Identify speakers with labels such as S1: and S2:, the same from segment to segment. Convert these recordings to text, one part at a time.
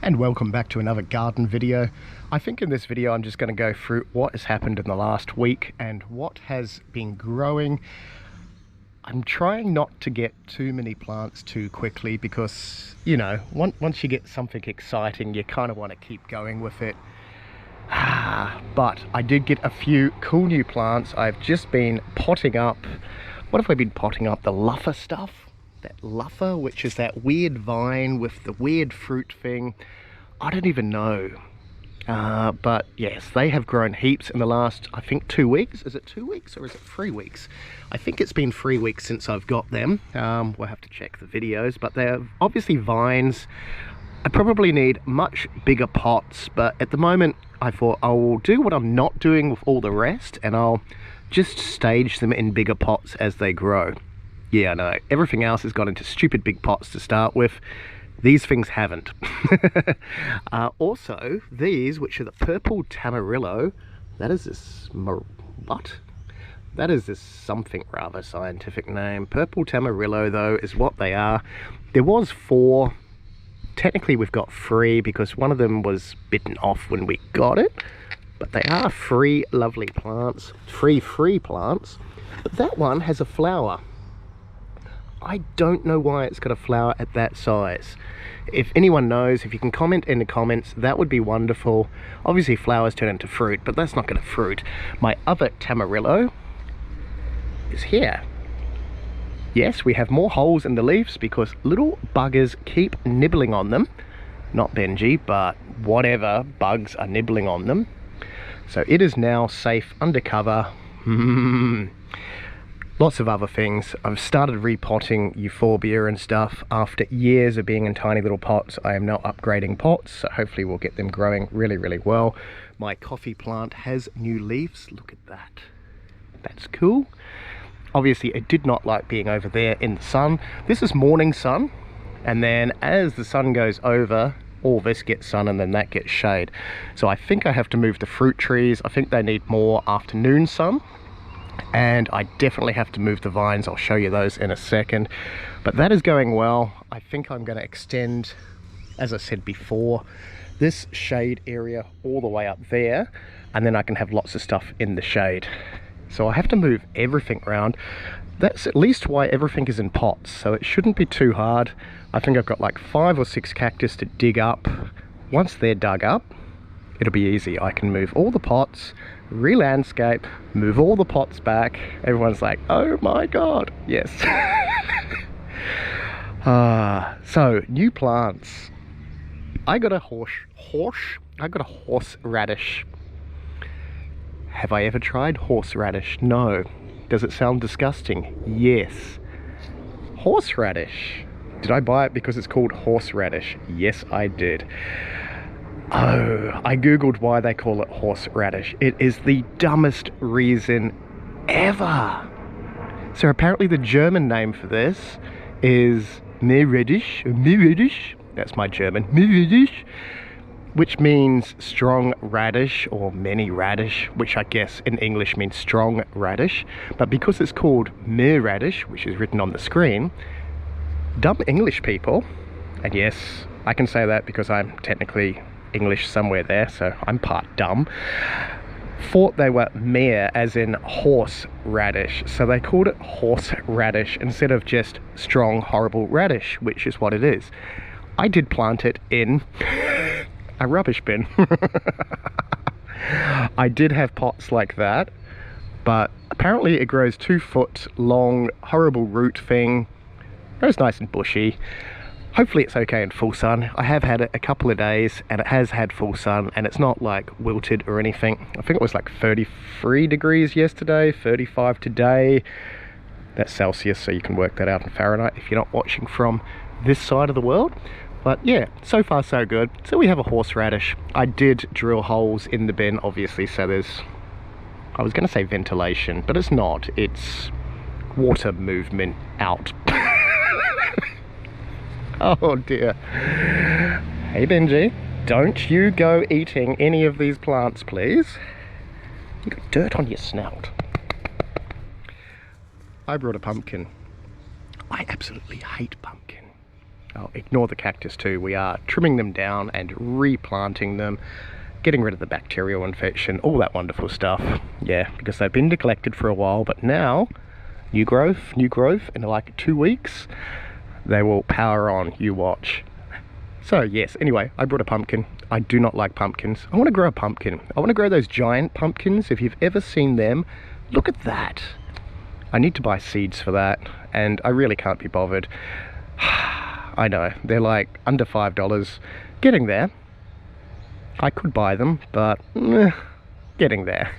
S1: And welcome back to another garden video. I think in this video I'm just going to go through what has happened in the last week and what has been growing. I'm trying not to get too many plants too quickly because, you know, once you get something exciting you kind of want to keep going with it. But I did get a few cool new plants. I've just been potting up. What have I been potting up? The luffa stuff. That luffa, which is that weird vine with the weird fruit thing. I don't even know. But yes, they have grown heaps in the last, I think, 2 weeks. Is it 2 weeks or is it 3 weeks? I think it's been 3 weeks since I've got them. We'll have to check the videos, but they're obviously vines. I probably need much bigger pots, but at the moment I thought I'll do what I'm not doing with all the rest, and I'll just stage them in bigger pots as they grow. Yeah, I know, everything else has gone into stupid big pots to start with. These things haven't. Also, these, which are the purple tamarillo, that is this, what? That is this something rather scientific name. Purple tamarillo, though, is what they are. There was 4. Technically, we've got 3 because one of them was bitten off when we got it. But they are 3 lovely plants, 3 free plants. But that one has a flower. I don't know why it's got a flower at that size. If anyone knows, if you can comment in the comments, that would be wonderful. Obviously flowers turn into fruit, but that's not going to fruit. My other tamarillo is here. Yes, we have more holes in the leaves because little buggers keep nibbling on them. Not Benji, but whatever bugs are nibbling on them. So it is now safe undercover. Lots of other things. I've started repotting euphorbia and stuff. After years of being in tiny little pots, I am now upgrading pots, so hopefully we'll get them growing really, really well. My coffee plant has new leaves. Look at that. That's cool. Obviously, it did not like being over there in the sun. This is morning sun, and then as the sun goes over, all this gets sun and then that gets shade. So I think I have to move the fruit trees. I think they need more afternoon sun. And I definitely have to move the vines. I'll show you those in a second, but that is going well. I think I'm going to extend, as I said before, this shade area all the way up there, and then I can have lots of stuff in the shade. So I have to move everything around. That's at least why everything is in pots, so it shouldn't be too hard. I think I've got like 5 or 6 cactus to dig up. Once they're dug up, it'll be easy. I can move all the pots, re-landscape, move all the pots back. Everyone's like, oh my god, yes. So new plants. I got a horseradish. Have I ever tried horseradish? No. Does it sound disgusting? Yes. Horseradish. Did I buy it because it's called horseradish? Yes, I did. Oh, I googled why they call it horseradish. It is the dumbest reason ever. So apparently the German name for this is Meerradish. That's my German. Meerradish, which means strong radish or many radish, which I guess in English means strong radish. But because it's called Meerradish, which is written on the screen, dumb English people, and yes, I can say that because I'm technically English somewhere there, so I'm part dumb, thought they were mere as in horse radish, so they called it horseradish instead of just strong horrible radish, which is what it is. I did plant it in a rubbish bin. I did have pots like that, but apparently it grows 2 foot long, horrible root thing. It was nice and bushy. Hopefully it's okay in full sun. I have had it a couple of days and it has had full sun and it's not like wilted or anything. I think it was like 33 degrees yesterday, 35 today. That's Celsius, so you can work that out in Fahrenheit if you're not watching from this side of the world. But yeah, so far so good. So we have a horseradish. I did drill holes in the bin, obviously, so there's, I was going to say ventilation, but it's not. It's water movement out. Oh dear. Hey Benji, don't you go eating any of these plants, please. You got dirt on your snout. I brought a pumpkin. I absolutely hate pumpkin. Oh, ignore the cactus too. We are trimming them down and replanting them, getting rid of the bacterial infection, all that wonderful stuff. Yeah, because they've been neglected for a while, but now, new growth, in like 2 weeks, they will power on, you watch. So yes, anyway, I brought a pumpkin. I do not like pumpkins. I want to grow a pumpkin. I want to grow those giant pumpkins. If you've ever seen them, look at that. I need to buy seeds for that, and I really can't be bothered. I know, they're like under $5. Getting there. I could buy them, but getting there.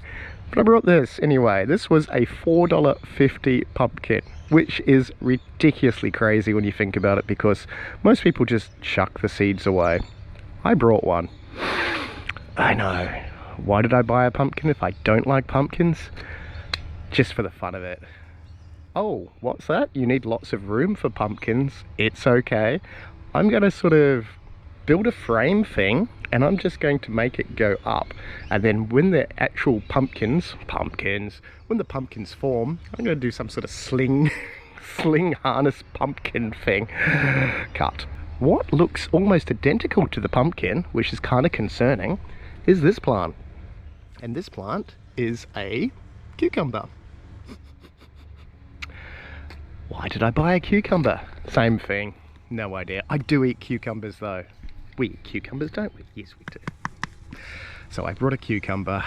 S1: But I brought this anyway. This was a $4.50 pumpkin, which is ridiculously crazy when you think about it, because most people just chuck the seeds away. I brought one. I know. Why did I buy a pumpkin if I don't like pumpkins? Just for the fun of it. Oh, what's that? You need lots of room for pumpkins. It's okay. I'm going to sort of build a frame thing, and I'm just going to make it go up, and then when the actual pumpkins, when the pumpkins form, I'm going to do some sort of sling harness pumpkin thing. Cut. What looks almost identical to the pumpkin, which is kind of concerning, is this plant. And this plant is a cucumber. Why did I buy a cucumber? Same thing, no idea. I do eat cucumbers though. We eat cucumbers, don't we? Yes, we do. So I brought a cucumber.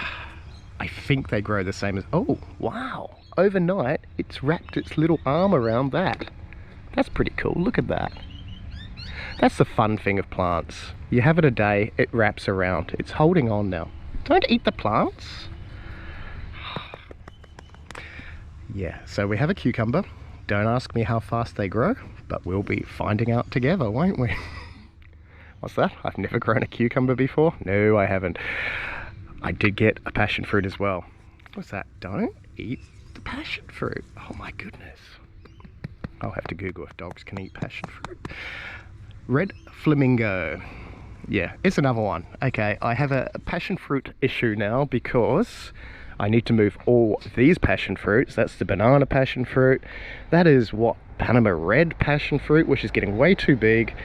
S1: I think they grow the same as... Oh, wow. Overnight, it's wrapped its little arm around that. That's pretty cool. Look at that. That's the fun thing of plants. You have it a day, it wraps around. It's holding on now. Don't eat the plants. Yeah, so we have a cucumber. Don't ask me how fast they grow, but we'll be finding out together, won't we? What's that? I've never grown a cucumber before? No, I haven't. I did get a passion fruit as well. What's that? Don't eat the passion fruit. Oh my goodness. I'll have to Google if dogs can eat passion fruit. Red flamingo. Yeah, it's another one. Okay, I have a passion fruit issue now because I need to move all these passion fruits. That's the banana passion fruit. That is what? Panama red passion fruit, which is getting way too big.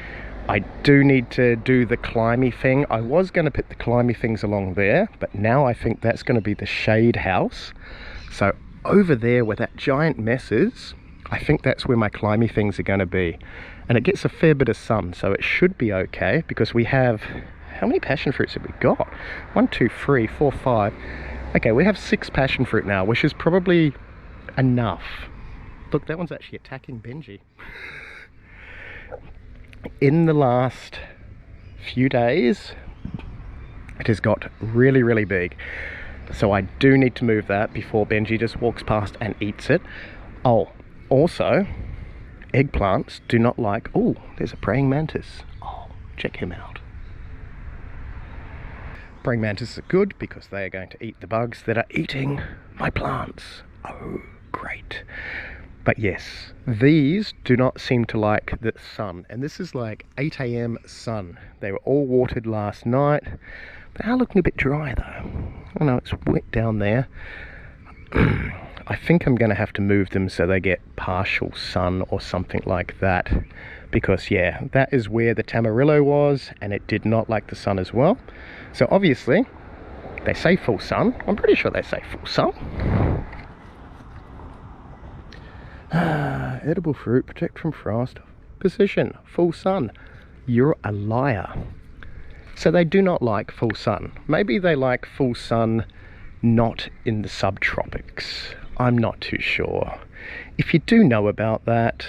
S1: I do need to do the climby thing. I was going to put the climby things along there, but now I think that's going to be the shade house. So over there where that giant mess is, I think that's where my climby things are going to be. And it gets a fair bit of sun, so it should be okay, because we have... How many passion fruits have we got? 1, 2, 3, 4, 5. Okay, we have 6 passion fruit now, which is probably enough. Look, that one's actually attacking Benji. In the last few days, it has got really, really big. So I do need to move that before Benji just walks past and eats it. Oh, also, eggplants do not like... Oh, there's a praying mantis. Oh, check him out. Praying mantises are good because they are going to eat the bugs that are eating my plants. Oh, great. But yes, these do not seem to like the sun. And this is like 8 AM sun. They were all watered last night. They are looking a bit dry though. I know it's wet down there. I think I'm going to have to move them so they get partial sun or something like that. Because yeah, that is where the tamarillo was, and it did not like the sun as well. So obviously, they say full sun. I'm pretty sure they say full sun. Edible fruit, protect from frost. Position, full sun. You're a liar. So they do not like full sun. Maybe they like full sun not in the subtropics. I'm not too sure. If you do know about that,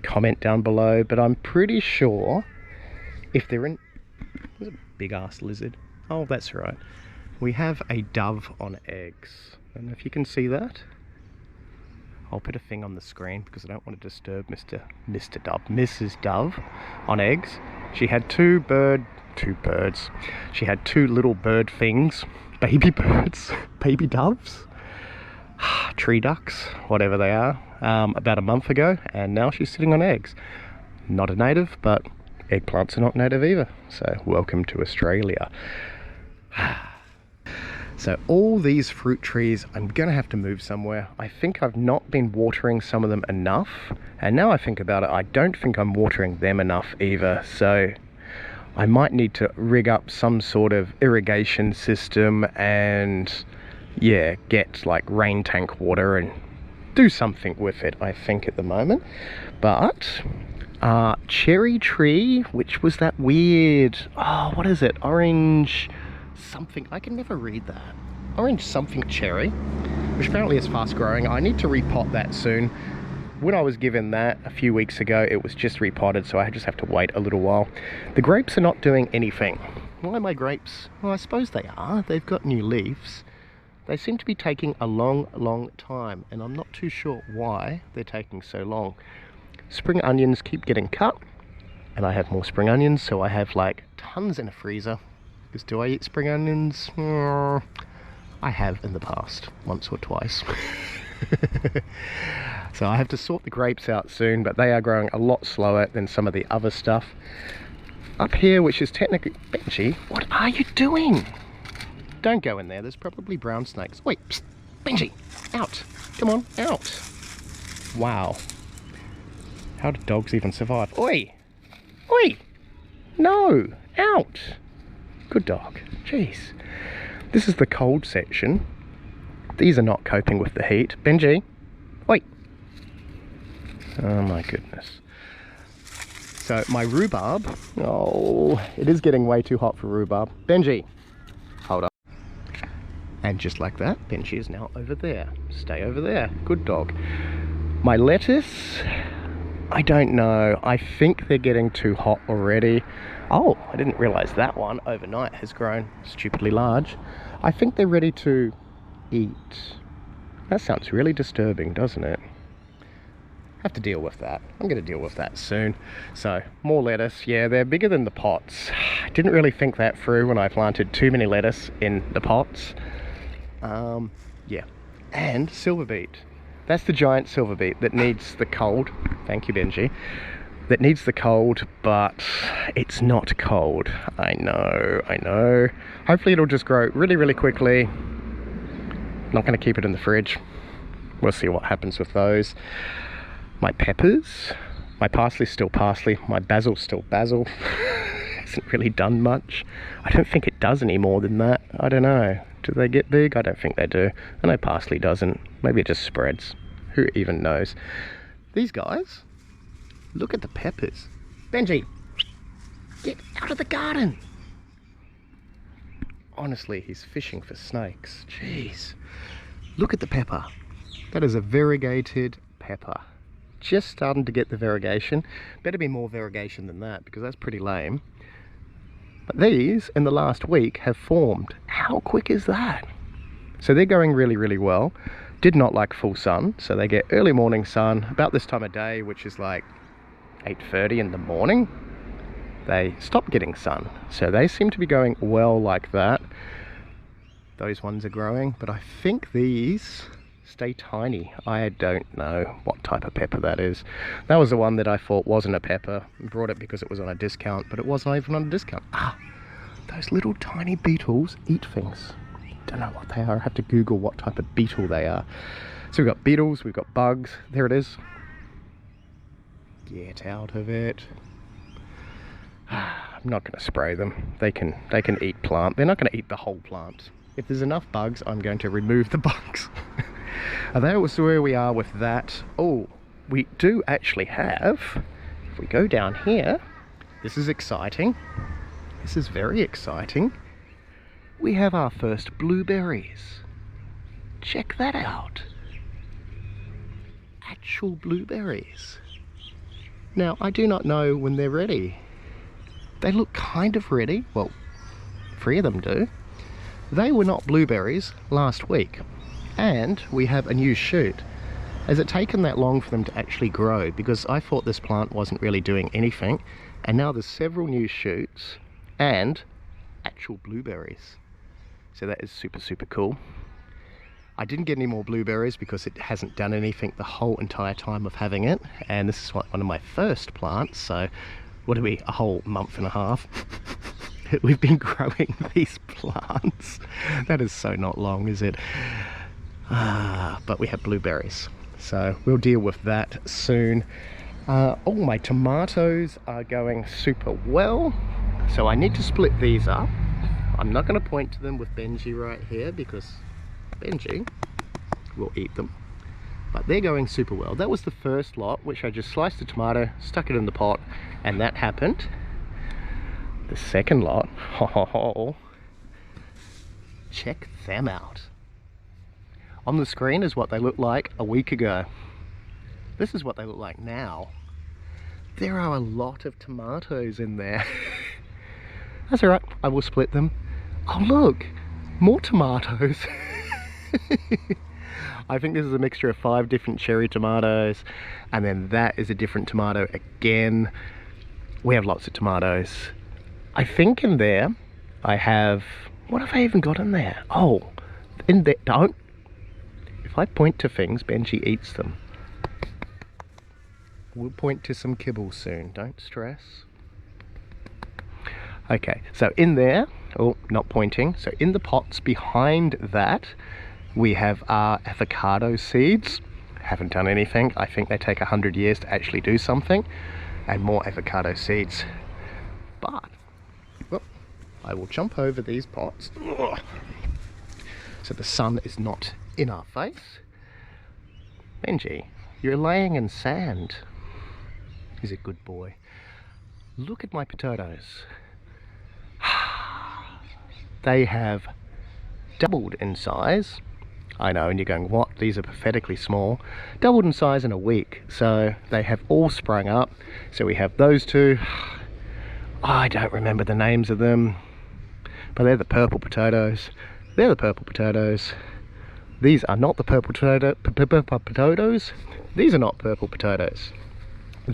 S1: comment down below, but I'm pretty sure if they're in... There's a big ass lizard. Oh, that's right. We have a dove on eggs. I don't know if you can see that. I'll put a thing on the screen because I don't want to disturb Mrs. Dove on eggs. She had two birds. She had 2 little bird things, baby birds, baby doves, tree ducks, whatever they are, about a month ago, and now she's sitting on eggs. Not a native, but eggplants are not native either, so welcome to Australia. So all these fruit trees, I'm gonna have to move somewhere. I think I've not been watering some of them enough. And now I think about it, I don't think I'm watering them enough either. So I might need to rig up some sort of irrigation system and yeah, get like rain tank water and do something with it, I think, at the moment. But cherry tree, which was that weird, oh, what is it? Orange something, I can never read that. Orange something cherry, which apparently is fast growing. I need to repot that soon. When I was given that a few weeks ago, it was just repotted, so I just have to wait a little while. The grapes are not doing anything. Why are my grapes? Well, I suppose they are. They've got new leaves. They seem to be taking a long time, and I'm not too sure why they're taking so long. Spring onions keep getting cut, and I have more spring onions, so I have like tons in a freezer. Because do I eat spring onions? I have in the past, once or twice. So I have to sort the grapes out soon, but they are growing a lot slower than some of the other stuff. Up here, which is technically... Benji, what are you doing? Don't go in there, there's probably brown snakes. Wait, psst, Benji, out. Come on, out. Wow. How do dogs even survive? Oi! Oi! No! Out! Good dog. Jeez. This is the cold section. These are not coping with the heat. Benji! Oi! Oh my goodness. So my rhubarb, oh, it is getting way too hot for rhubarb. Benji, hold up. And just like that, Benji is now over there. Stay over there, good dog. My lettuce, I don't know. I think they're getting too hot already. Oh, I didn't realize that one overnight has grown stupidly large. I think they're ready to eat. That sounds really disturbing, doesn't it? Have to deal with that. I'm going to deal with that soon. So more lettuce. Yeah, they're bigger than the pots. I didn't really think that through when I planted too many lettuce in the pots. Yeah, and silverbeet. That's the giant silverbeet that needs the cold. Thank you, Benji. That needs the cold, but it's not cold. I know. Hopefully it'll just grow really quickly. Not going to keep it in the fridge. We'll see what happens with those. My peppers, my parsley's still parsley, my basil's still basil. Hasn't really done much. I don't think it does any more than that. I don't know. Do they get big? I don't think they do. I know parsley doesn't. Maybe it just spreads. Who even knows? These guys, look at the peppers. Benji, get out of the garden. Honestly, he's fishing for snakes. Jeez. Look at the pepper. That is a variegated pepper. Just starting to get the variegation. Better be more variegation than that, because that's pretty lame. But these, in the last week, have formed. How quick is that? So they're going really well. Did not like full sun, so they get early morning sun about this time of day, which is like 8:30 in the morning. They stop getting sun, so they seem to be going well like that. Those ones are growing, but I think these stay tiny. I don't know what type of pepper that is. That was the one that I thought wasn't a pepper. I brought it because it was on a discount, but it wasn't even on a discount. Ah, those little tiny beetles eat things. Don't know what they are. I have to Google what type of beetle they are. So we've got beetles, we've got bugs. There it is. Get out of it. I'm not going to spray them. They can eat plant. They're not going to eat the whole plant. If there's enough bugs, I'm going to remove the bugs. And that was where we are with that. Oh, we do actually have, if we go down here, this is exciting. This is very exciting. We have our first blueberries. Check that out. Actual blueberries. Now, I do not know when they're ready. They look kind of ready. Well, 3 of them do. They were not blueberries last week. And we have a new shoot. Has it taken that long for them to actually grow? Because I thought this plant wasn't really doing anything. And now there's several new shoots and actual blueberries. So that is super cool. I didn't get any more blueberries because it hasn't done anything the whole entire time of having it. And this is one of my first plants. So what are we, a whole month and a half? we've been growing these plants. That is so not long, is it? But we have blueberries, so we'll deal with that soon. All my tomatoes are going super well, so I need to split these up. I'm not going to point to them with Benji right here because Benji will eat them, but they're going super well. That was the first lot, which I just sliced the tomato, stuck it in the pot, and that happened. The second lot, check them out. On the screen is what they looked like a week ago. This is what they look like now. There are a lot of tomatoes in there. That's alright, I will split them. Oh look, more tomatoes. I think this is a mixture of 5 different cherry tomatoes, and then that is a different tomato again. We have lots of tomatoes. I think in there I have, what have I even got in there? Oh, in there, don't. If I point to things, Benji eats them. We'll point to some kibble soon, don't stress. Okay, so in there, oh, not pointing, so in the pots behind that, we have our avocado seeds. Haven't done anything. I think they take 100 years to actually do something. And more avocado seeds. But, well, I will jump over these pots. Ugh. So the sun is not in our face. Benji, you're laying in sand. He's a good boy. Look at my potatoes. They have doubled in size. I know, and you're going, what? These are pathetically small. Doubled in size in a week. So they have all sprung up. So we have those two. I don't remember the names of them, but they're the purple potatoes. They're the purple potatoes. These are not the purple potatoes. These are not purple potatoes.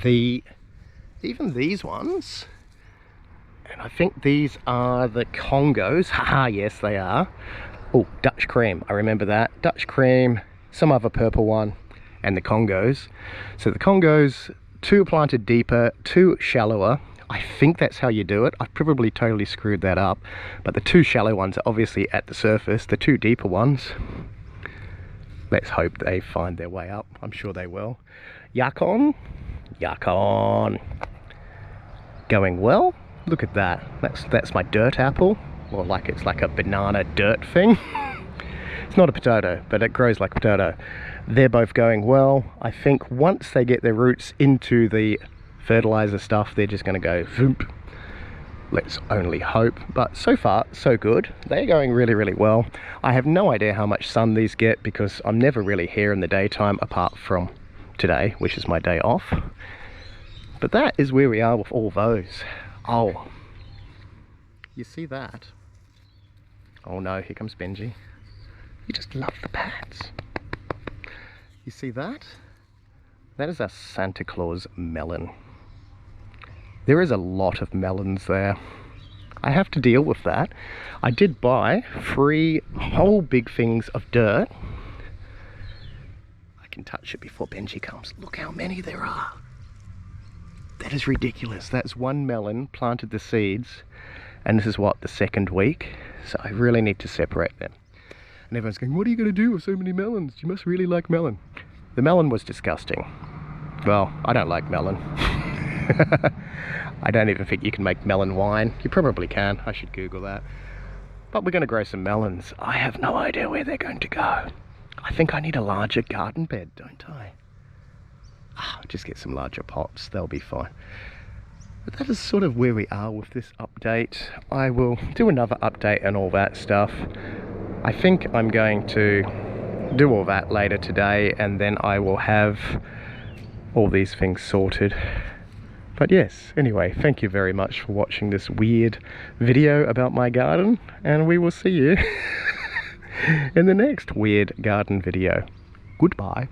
S1: Even these ones, and I think these are the Congos. Haha, yes they are. Oh, Dutch cream, I remember that. Dutch cream, some other purple one, and the Congos. So the Congos, 2 are planted deeper, 2 shallower. I think that's how you do it. I've probably totally screwed that up, but the 2 shallow ones are obviously at the surface. The 2 deeper ones, let's hope they find their way up. I'm sure they will. Yacon. Going well. Look at that. That's my dirt apple. Or like it's like a banana dirt thing. It's not a potato, but it grows like a potato. They're both going well. I think once they get their roots into the fertilizer stuff, they're just going to go zoomp. Let's only hope. But so far, so good. They're going really, really well. I have no idea how much sun these get because I'm never really here in the daytime apart from today, which is my day off. But that is where we are with all those. Oh, you see that? Oh no, here comes Benji. You just love the pads. You see that? That is a Santa Claus melon. There is a lot of melons there. I have to deal with that. I did buy 3 whole big things of dirt. I can touch it before Benji comes. Look how many there are. That is ridiculous. That's 1 melon, planted the seeds, and this is what, the 2nd week? So I really need to separate them. And everyone's going, what are you going to do with so many melons? You must really like melon. The melon was disgusting. Well, I don't like melon. I don't even think you can make melon wine. You probably can. I should Google that. But we're going to grow some melons. I have no idea where they're going to go. I think I need a larger garden bed, don't I? Just get some larger pots, they'll be fine. But that is sort of where we are with this update. I will do another update and all that stuff. I think I'm going to do all that later today, and then I will have all these things sorted. But yes, anyway, thank you very much for watching this weird video about my garden, and we will see you in the next weird garden video. Goodbye.